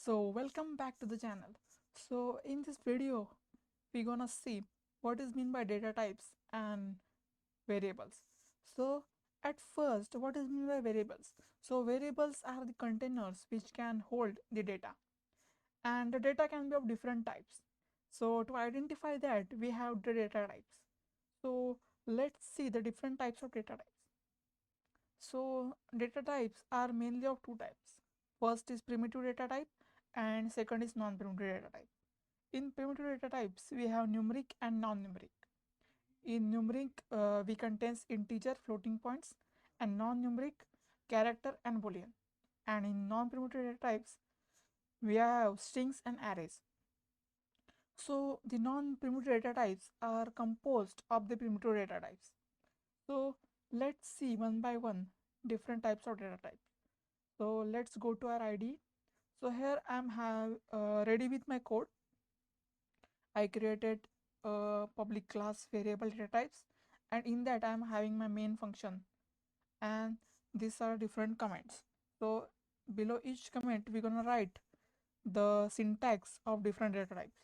So welcome back to the channel. So in this video we're gonna see what is meant by data types and variables. So at first, what is meant by variables? So variables are the containers which can hold the data, and the data can be of different types. So to identify that, we have the data types. So let's see the different types of data types. So data types are mainly of two types. First is primitive data type and second is non-primitive data type. In primitive data types, we have numeric and non-numeric. In numeric, we contains integer floating points, and non-numeric character and boolean. And in non-primitive data types, we have strings and arrays. So the non-primitive data types are composed of the primitive data types. So let's see one by one different types of data types. So let's go to our IDE. So here I'm ready with my code. I created a public class variable data types, and in that I'm having my main function, and these are different comments. So below each comment we're gonna write the syntax of different data types.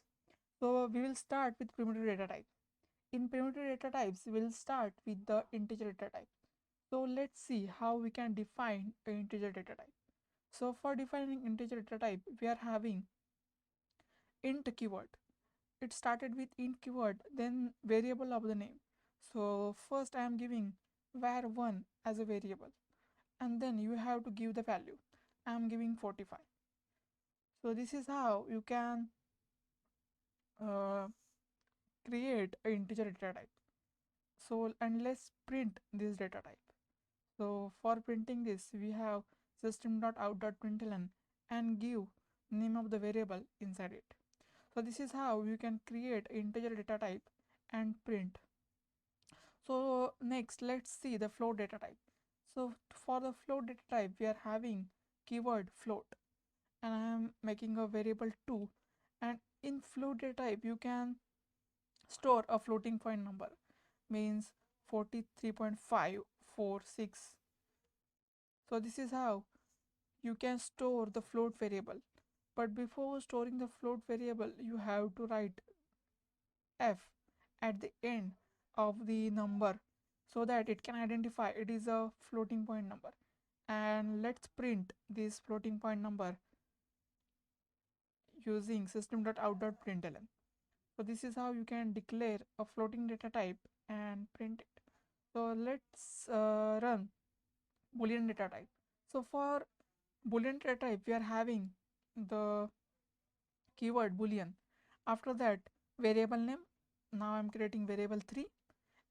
So we will start with primitive data type. In primitive data types, we'll start with the integer data type. So let's see how we can define an integer data type. So for defining integer data type, we are having int keyword. It started with int keyword, then variable of the name. So first I am giving var1 as a variable, and then you have to give the value. I am giving 45. So this is how you can uh, create an integer data type. So and let's print this data type. So for printing this, we have system.out.println and give name of the variable inside it. So this is how you can create integer data type and print. So next, let's see the float data type. So for the float data type, we are having keyword float, and I am making a variable 2. And in float data type, you can store a floating point number, means 43.546. So this is how you can store the float variable. But before storing the float variable, you have to write f at the end of the number so that it can identify it is a floating point number. And let's print this floating point number using system.out.println. So this is how you can declare a floating data type and print it. So let's run boolean data type. So for boolean data type, we are having the keyword boolean. After that, variable name. Now I'm creating variable 3,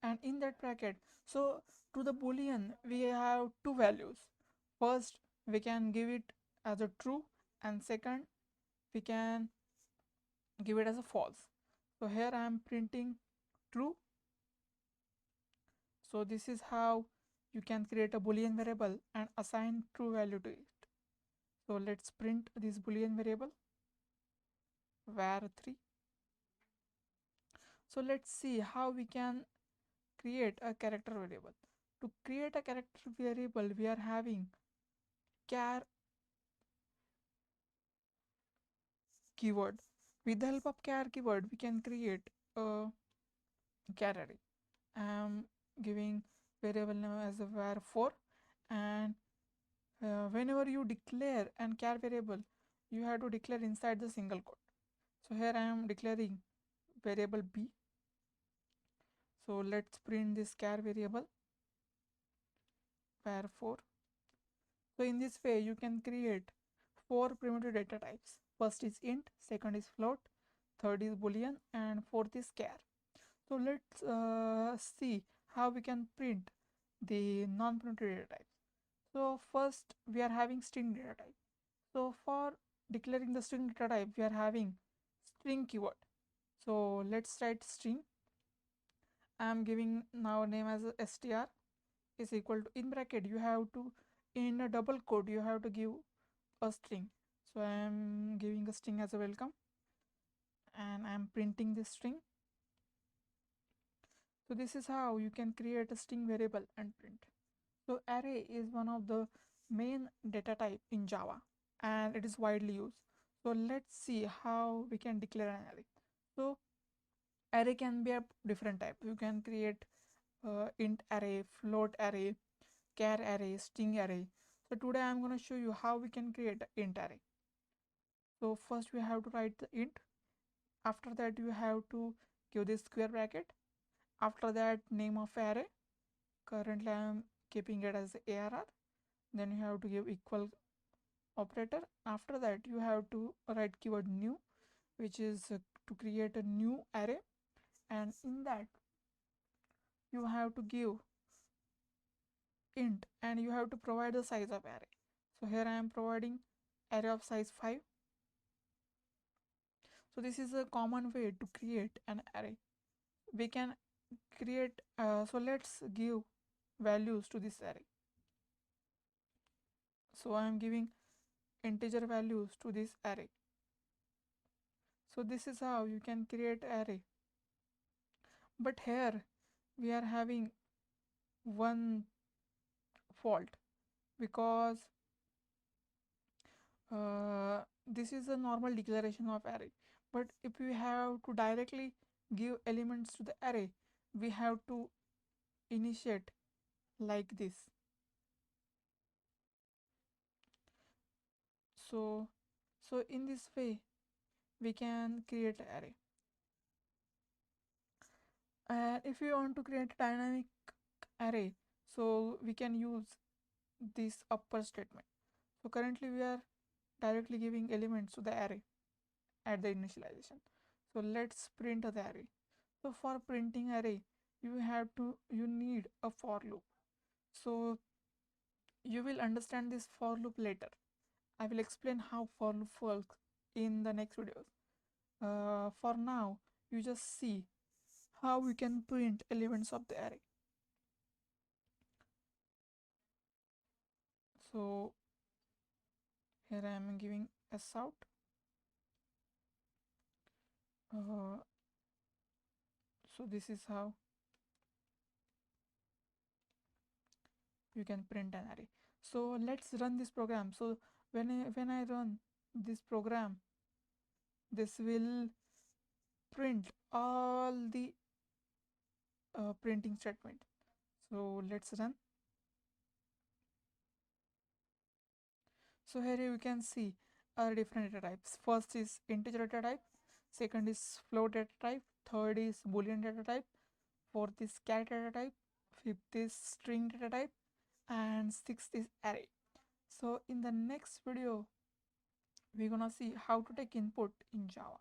and in that bracket, so to the boolean we have two values. First, we can give it as a true, and second, we can give it as a false. So here I am printing true. So this is how you can create a boolean variable and assign true value to it. So let's print this boolean variable var3. So let's see how we can create a character variable. To create a character variable, we are having char keyword. With the help of char keyword, we can create a char array. I am giving variable name as a var4, and whenever you declare an char variable, you have to declare inside the single quote. So here I am declaring variable b. So let's print this char variable var4. So in this way, you can create 4 primitive data types. First is int, second is float, third is boolean, and fourth is char. So let's see how we can print the non-primitive data types. So first we are having string data type. So for declaring the string data type, we are having string keyword. So let's write string. I am giving now name as str is equal to, in bracket you have to, in a double quote you have to give a string. So I am giving a string as a welcome, and I am printing this string. So this is how you can create a string variable and print. So array is one of the main data type in Java, and it is widely used. So let's see how we can declare an array. So array can be a different type. You can create int array, float array, char array, string array. So today I'm going to show you how we can create an int array. So first we have to write the int. After that you have to give this square bracket. After that, name of array. Currently I am keeping it as ARR. Then you have to give equal operator. After that you have to write keyword new, which is to create a new array, and in that you have to give int and you have to provide the size of array. So here I am providing array of size 5. So this is a common way to create an array. We can create so let's give values to this array. So I am giving integer values to this array. So this is how you can create array. But here we are having one fault, because this is a normal declaration of array, but if we have to directly give elements to the array, we have to initiate like this. So in this way we can create an array. And if we want to create a dynamic array, so we can use this upper statement. So currently we are directly giving elements to the array at the initialization. So let's print the array. So for printing array you need a for loop. So you will understand this for loop later. I will explain how for loop works in the next videos. For now you just see how we can print elements of the array. So here I am giving s out. So this is how you can print an array. So let's run this program. So when I run this program, this will print all the printing statement. So let's run. So here you can see our different data types. First is integer data type, second is float data type, third is Boolean data type, fourth is char data type, fifth is string data type, and sixth is array. So in the next video we're gonna see how to take input in Java.